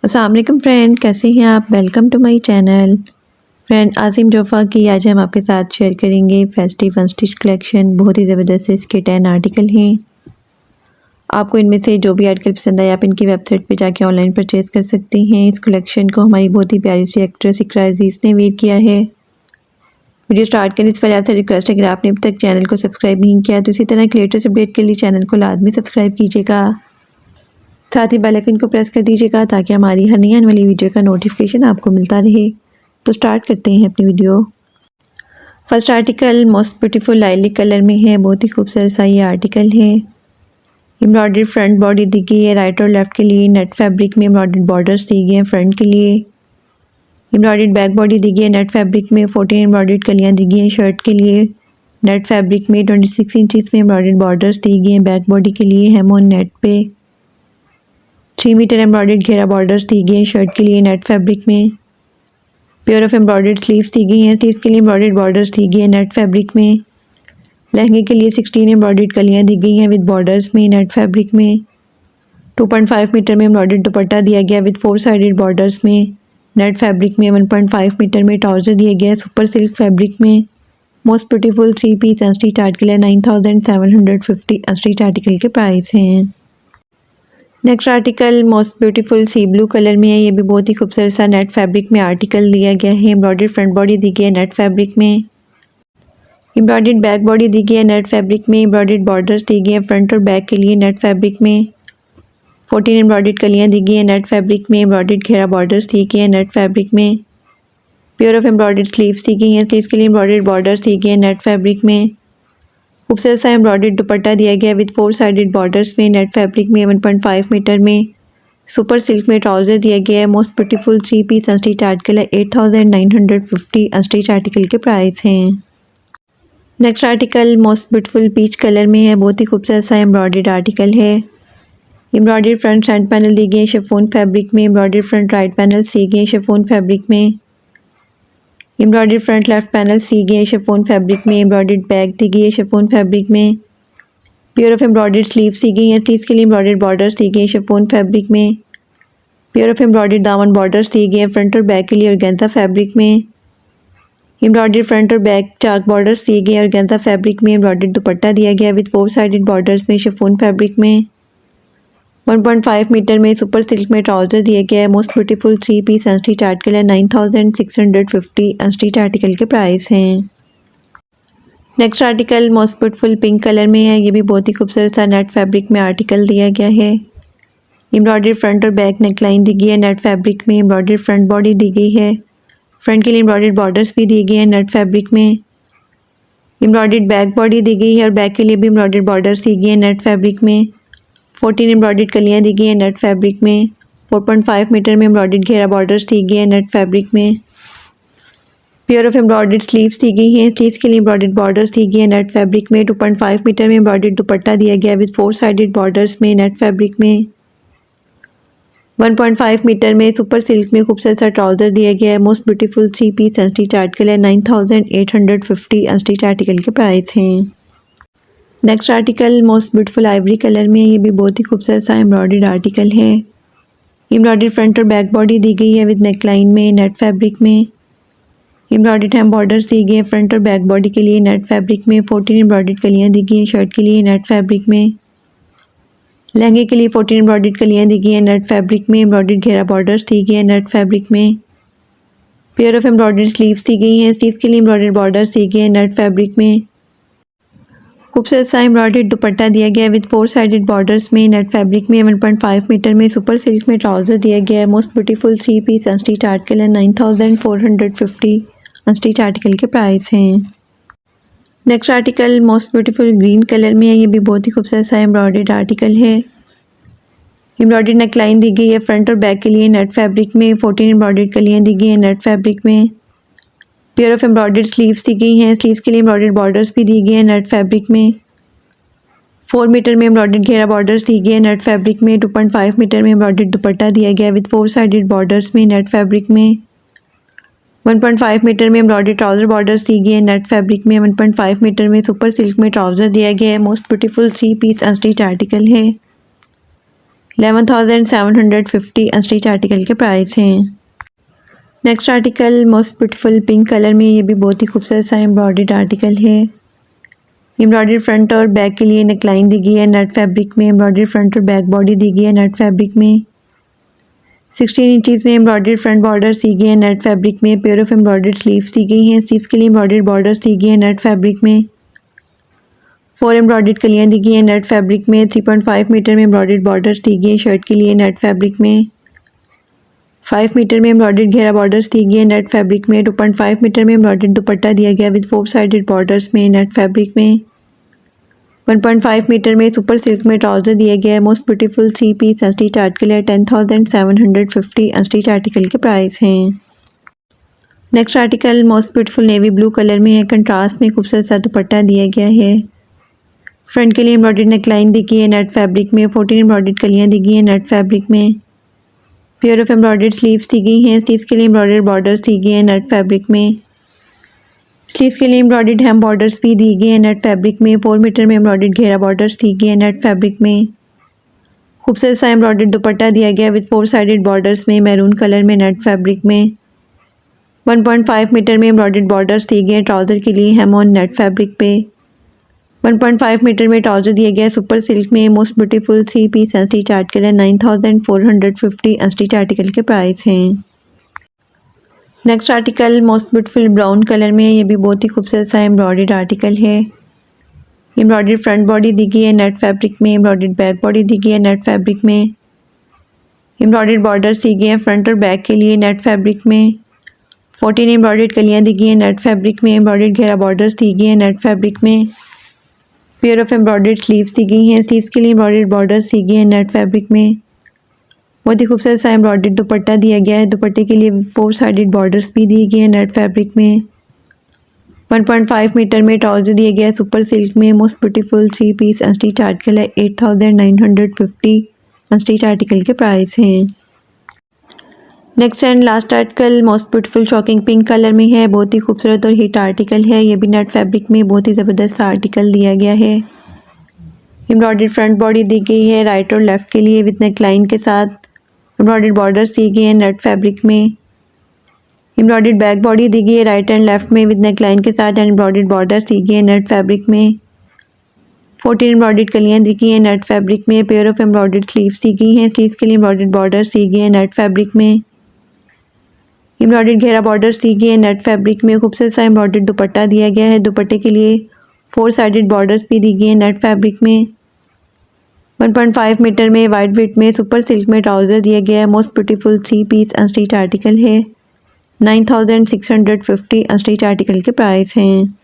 अस्सलाम वालेकुम फ्रेंड, कैसे हैं आप। Welcome to my channel. Friend Asim Jofa की आज हम आपके साथ शेयर करेंगे फेस्टिव अनस्टिच कलेक्शन। बहुत ही ज़बरदस्त इसके 10 आर्टिकल हैं। आपको इनमें से जो भी आर्टिकल पसंद आए आप इनकी वेबसाइट पे जाके ऑनलाइन परचेज़ कर सकते हैं। इस कलेक्शन को हमारी बहुत ही प्यारी सी एक्ट्रेस इकरा अज़ीज़ ने वेयर किया है। वीडियो स्टार्ट करने से पहले आपसे रिक्वेस्ट है, अगर आपने अब तक चैनल को सब्सक्राइब नहीं किया तो इसी तरह के लेटेस्ट अपडेट के लिए चैनल को लाजमी सब्सक्राइब कीजिएगा। साथ ही बेल आइकन को प्रेस कर दीजिएगा ताकि हमारी हर नई आने वाली वीडियो का नोटिफिकेशन आपको मिलता रहे। तो स्टार्ट करते हैं अपनी video. First article most beautiful lilac colour में है। बहुत ही खूबसूरत सा ये आर्टिकल है। एम्ब्रॉयडर्ड फ्रंट बॉडी दी गई है। राइट और लेफ्ट के लिए नेट फैब्रिक में एम्ब्रॉयडर्ड बॉर्डर्स दी गए हैं। फ्रंट के लिए एम्ब्रॉयडर्ड बैक बॉडी दी गई है। नेट फैब्रिक में 14 एम्ब्रॉयडर्ड कलियाँ दी गई हैं। शर्ट के लिए नेट फैब्रिक में 26 इंचज़ में एम्ब्रॉयडर्ड बॉर्डर्स दी गई हैं। बैक बॉडी के लिए हेम ऑन नेट पे 3 मीटर एम्ब्रॉयडर्ड घेरा बॉर्डर्स दी गई हैं। शर्ट के लिए नेट फैब्रिक में प्योर ऑफ एम्ब्रॉयडर्ड स्लीव्स दी गई हैं। स्लीव्स के लिए एम्ब्रॉयडर्ड बॉर्डर्स दी गई हैं नेट फैब्रिक में। लहंगे के लिए 16 एम्ब्रॉयडर्ड कलियाँ दी गई हैं विद बॉर्डर्स में नेट फैब्रिक में। 2.5 मीटर में एम्ब्रॉयडर्ड दुपट्टा दिया गया विद 4 साइडेड बॉर्डर्स में नेट फैब्रिक में। 1.5 मीटर में ट्राउज़र दिया गया सुपर सिल्क फैब्रिक में। Most beautiful 3 piece unstitch article है। 9750 अनस्टिच आर्टिकल के प्राइस हैं। Next article most beautiful sea blue colour में है। ये भी बहुत ही खूबसूरत सा नेट फैब्रिक में आर्टिकल दिया गया है। एम्ब्रॉयडर्ड फ्रंट बॉडी दी गई है नेट फैब्रिक में। एम्ब्रॉयडर्ड बैक बॉडी दी गई है नेट फैब्रिक में। एम्ब्रॉयडर्ड बॉर्डर्स दी गई है फ्रंट और बैक के लिए नेट फैब्रिक में। 14 एम्ब्रॉयडर्ड कलियाँ दी गई है नेट फैब्रिक में। एम्ब्रॉयडर्ड घेरा बॉर्डर्स दी गए हैं नेट फैब्रिक में। प्योर ऑफ एम्ब्रॉयडर्ड स्लीव्स दी गई हैं। स्लीव्स के लिए एम्ब्रॉयडर्ड बॉर्डर्स दी गए हैं नेट फैब्रिक में। खूबसूरत सा एम्ब्रॉयडर्ड दुपट्टा दिया गया विद 4 साइडेड बॉर्डर्स में नेट फैब्रिक में। 1.5 मीटर में सुपर सिल्क में ट्राउज़र दिया गया है। Most beautiful 3 piece unstitch article है। 8950 अनस्टिच आर्टिकल के प्राइस हैं। Next article most beautiful peach colour में है। बहुत ही खूबसूरत सा एम्ब्रॉयडर्ड आर्टिकल है। एम्ब्रॉयडर्ड फ्रंट पैनल दी गई है शिफॉन फैब्रिक में। एम्ब्रॉयडर्ड फ्रंट राइट पैनल दी गए हैं शिफॉन फैब्रिक में। एम्ब्रॉयडर्ड फ्रंट लेफ्ट पैनल दी गई है शिफॉन फैब्रिक में। एम्ब्रॉयडर्ड बैक दी गई है शिफॉन फैब्रिक में। प्योर ऑफ एम्ब्रॉयडर्ड स्लीव्स दी गई हैं। स्लीव्स के लिए एम्ब्रॉयडर्ड बॉर्डर्स दी गई हैं शिफॉन फैब्रिक में। प्योर ऑफ एम्ब्रॉयडर्ड दामन बॉर्डर्स दिए गए हैं फ्रंट और बैक के लिए ऑर्गेन्जा फैब्रिक में। एम्ब्रॉयडर्ड फ्रंट और बैक चाक बॉर्डर्स दिए गए हैं ऑर्गेन्जा फैब्रिक में। एम्ब्रॉयडर्ड दुपट्टा दिया गया विद 4 साइडेड बॉर्डर्स में शिफॉन फैब्रिक में। 1.5 मीटर में सुपर सिल्क में ट्राउज़र दिया गया है। Most beautiful 3 piece unstitch article है। 9650 अनस्टिच आर्टिकल के प्राइस हैं। Next article most beautiful pink colour में है। ये भी बहुत ही खूबसूरत सा नेट फैब्रिक में आर्टिकल दिया गया है। एम्ब्रॉयडर्ड फ्रंट और बैक नेकलाइन दी गई है नेट फैब्रिक में। एम्ब्रॉयडर्ड फ्रंट बॉडी दी गई है। फ्रंट के लिए एम्ब्रॉयडर्ड बॉर्डर्स भी दिए गए हैं नेट फैब्रिक में। एम्ब्रॉयडर्ड बैक बॉडी दी गई है और बैक के लिए भी एम्ब्रॉयडर्ड बॉर्डर्स दी गई हैं नेट फैब्रिक में। 14 एम्ब्रॉयडर्ड कलियाँ दी गई हैं नेट फैब्रिक में। 4.5 मीटर में एम्ब्रॉयडर्ड घेरा बॉर्डर्स दी गए हैं नेट फैब्रिक में। प्योर ऑफ एम्ब्रॉयडर्ड स्लीव्स दी गई हैं। स्लीव्स के लिए एम्ब्रॉयडर्ड बॉर्डर्स दी गई हैं नेट फैब्रिक में। 2.5 मीटर में एम्ब्रॉयडर्ड दुपट्टा दिया गया विद 4 साइडेड बॉर्डर्स में नेट फैब्रिक में। 1.5 मीटर में सुपर सिल्क में खूबसूरत सा ट्राउज़र दिया गया है। Most beautiful 3 piece unstitch article है। 9850 अनस्टिच आर्टिकल के प्राइस हैं। Next article most beautiful ivory colour में है। ये भी बहुत ही खूबसूरत सा एम्ब्रॉयडर्ड आर्टिकल है। एम्ब्रॉयडर्ड फ्रंट और बैक बॉडी दी गई है विद नेकलाइन में नेट फैब्रिक में। एम्ब्रॉयडर्ड हेम बॉर्डर्स दी गए हैं फ्रंट और बैक बॉडी के लिए नेट फैब्रिक में। 14 एम्ब्रॉयडर्ड कलियाँ दी गई हैं शर्ट के लिए नेट फैब्रिक में। लहंगे के लिए 14 एम्ब्रॉयडर्ड कलियाँ दी गई हैं नेट फैब्रिक में। एम्ब्रॉयडर्ड घेरा बॉर्डर्स दी गए हैं नेट फैब्रिक में। पेयर ऑफ एम्ब्रॉयडर्ड स्लीव्स दी गई हैं। स्लीव्स के लिए एम्ब्रॉयडर्ड बॉर्डर्स दी गए हैं नेट फैब्रिक में। खूबसूरत सा एम्ब्रॉयडर्ड दुपट्टा दिया गया है विद 4 साइडेड बॉर्डर्स में नेट फैब्रिक में। 1.5 मीटर में सुपर सिल्क में ट्राउज़र दिया गया है। Most beautiful 3 piece unstitch article है। 9450 अनस्टिच आर्टिकल के प्राइस हैं। Next article most beautiful green colour में है। ये भी बहुत ही खूबसूरत सा एम्ब्रॉयडर्ड आर्टिकल है। एम्ब्रॉयडर्ड नेकलाइन दी गई है फ्रंट और बैक के लिए नेट फैब्रिक में। 14 एम्ब्रॉयडर्ड कलियाँ दी गई हैं नेट फैब्रिक में। पेयर ऑफ एम्ब्रॉयडर्ड स्लीव्स दी गई हैं। स्लीव्स के लिए एम्ब्रॉयडर्ड बॉर्डर्स भी दी गए हैं नेट फैब्रिक में। 4 मीटर में एम्ब्रॉयडर्ड घेरा बॉर्डर्स दी गई हैं नेट फैब्रिक में। 2.5 मीटर में एम्ब्रॉयडर्ड दुपट्टा दिया गया विद 4 साइडेड बॉर्डर्स में नेट फैब्रिक में। 1.5 मीटर में एम्ब्रॉयडर्ड ट्राउज़र बॉर्डर्स दी गई है नेट फैब्रिक में। 1.5 मीटर में सुपर सिल्क में ट्राउज़र दिया गया है। Most beautiful 3 piece unstitch article है। 11,750 अनस्टिच आर्टिकल के प्राइस हैं। Next article most beautiful pink colour में, ये भी बहुत ही खूबसूरत सा एम्ब्रॉयडर्ड आर्टिकल है। एम्ब्रॉयडरी फ्रंट और बैक के लिए नेकलाइन दी गई है नेट फैब्रिक में। एम्ब्रॉयडरी फ्रंट और बैक बॉडी दी गई है नेट फैब्रिक में। 16 इंचज़ में एम्ब्रॉयडरी फ्रंट बॉर्डर दी गई है नेट फैब्रिक में। पेयर ऑफ एम्ब्रॉयडर्ड स्लीव्स दी गई हैं। स्लीव्स के लिए एम्ब्रॉयडर्ड बॉर्डर दी गई है नेट फैब्रिक में। 4 एम्ब्रॉयडर्ड कलियाँ दी गई हैं नेट फैब्रिक में। 3.5 मीटर में एम्ब्रॉयडर्ड बॉर्डर दी गई है शर्ट के लिए नेट फैब्रिक में। 5 मीटर में एम्ब्रॉयडर्ड घेरा बॉर्डर्स दी गई है नेट फैब्रिक में। 2.5 मीटर में एम्ब्रॉयडर्ड दुपट्टा दिया गया विद 4 साइडेड बॉर्डर्स में नेट फैब्रिक में। 1.5 मीटर में सुपर सिल्क में ट्राउज़र दिया गया है। Most beautiful 3 piece unstitch article है। 10,750 अनस्टिच आर्टिकल के प्राइस हैं। Next article most beautiful navy blue colour में है। कंट्रास्ट में खूबसूरत सा दुपट्टा दिया गया है। फ्रंट के लिए एम्ब्रॉयडर्ड नेकलाइन दी गई है नेट फैब्रिक में। 14 एम्ब्रॉयडर्ड कलियाँ दी गई हैं नेट फैब्रिक में। पेयर ऑफ एम्ब्रॉयडर्ड स्लीव्स दी गई हैं। स्लीव्स के लिए एम्ब्रॉयडर्ड बॉर्डर्स दी गई हैं नेट फैब्रिक में। स्लीव्स के लिए एम्ब्रॉयडर्ड हेम बॉर्डर्स भी दी गई हैं नेट फैब्रिक में। 4 मीटर में एम्ब्रॉयडर्ड घेरा बॉर्डर्स दी गई हैं नेट फैब्रिक में। खूबसूरत सा एम्ब्रॉयडर्ड दुपट्टा दिया गया विद 4 साइडेड बॉर्डर्स में मैरून कलर में नेट फैब्रिक में। 1.5 मीटर में एम्ब्रॉयडर्ड बॉर्डर्स दिए गए हैं ट्राउज़र के लिए हेम ऑन नेट फैब्रिक पे। 1.5 मीटर में ट्राउज़र दिया गया है सुपर सिल्क में। Most beautiful 3 piece unstitch article है। 9,450 अनस्टिच आर्टिकल के प्राइस हैं। Next article most beautiful brown colour में, ये भी बहुत ही खूबसूरत सा एम्ब्रॉयडर्ड आर्टिकल है। एम्ब्रॉयडर्ड फ्रंट बॉडी दी गई है नेट फैब्रिक में। एम्ब्रॉयडर्ड बैक बॉडी दी गई है नेट फैब्रिक में। एम्ब्रॉयडर्ड बॉर्डर्स दी गए हैं फ्रंट और बैक के लिए नेट फैब्रिक में। 14 एम्ब्रॉयडर्ड कलियाँ दी गई हैं नेट फैब्रिक में। एम्ब्रॉयडर्ड घेरा बॉर्डर्स दी गई हैं नेट फैब्रिक में। पेयर ऑफ एम्ब्रॉयडर्ड स्लीव्स दी गई हैं। स्लीव्स के लिए एम्ब्रॉयडर्ड बॉर्डर्स दी गई हैं नेट फैब्रिक में। बहुत ही खूबसूरत सा एम्ब्रॉयडर्ड दुपट्टा दिया गया है। दुपट्टे के लिए 4 साइडेड बॉर्डर्स भी दिए गए हैं नेट फैब्रिक में। 1.5 मीटर में ट्राउज़र दिया गया है सुपर सिल्क में। Most beautiful 3 piece unstitch article है। 8,950 अनस्टिच आर्टिकल के प्राइस हैं। Next and last article most beautiful shocking pink colour में है। बहुत ही खूबसूरत और हिट आर्टिकल है। ये भी नेट फैब्रिक में बहुत ही ज़बरदस्त आर्टिकल दिया गया है। एम्ब्रॉयडर्ड फ्रंट बॉडी दी गई है राइट और लेफ़्ट के लिए विद नेकलाइन के साथ। एम्ब्रॉयडर्ड बॉर्डर्स दी गई हैं नेट फैब्रिक में। एम्ब्रॉयडर्ड बैक बॉडी दी गई है राइट एंड लेफ़्ट में विद नेकलाइन के साथ एंड एम्ब्रॉयडर्ड बॉर्डर्स दी गई है नेट फैब्रिक में। 14 एम्ब्रॉयडर्ड कलियाँ दी गई हैं नेट फैब्रिक में। पेयर ऑफ एम्ब्रॉयडर्ड स्लीव्स दी गई हैं। स्लीव्स के लिए एम्ब्रॉयडर्ड बॉर्डर्स दी गई हैं नेट फैब्रिक में। एम्ब्रॉयडर्ड घेरा बॉर्डर्स दी गई है नेट फैब्रिक में। खूबसूरत सा एम्ब्रॉयडर्ड दुपट्टा दिया गया है। दुपट्टे के लिए 4 साइडेड बॉर्डर्स भी दी गई हैं नेट फैब्रिक में। 1.5 मीटर में वाइट वेट में सुपर सिल्क में ट्राउज़र दिया गया है। Most beautiful 3 piece unstitch article है। 9,650 अनस्टिच आर्टिकल के प्राइस हैं।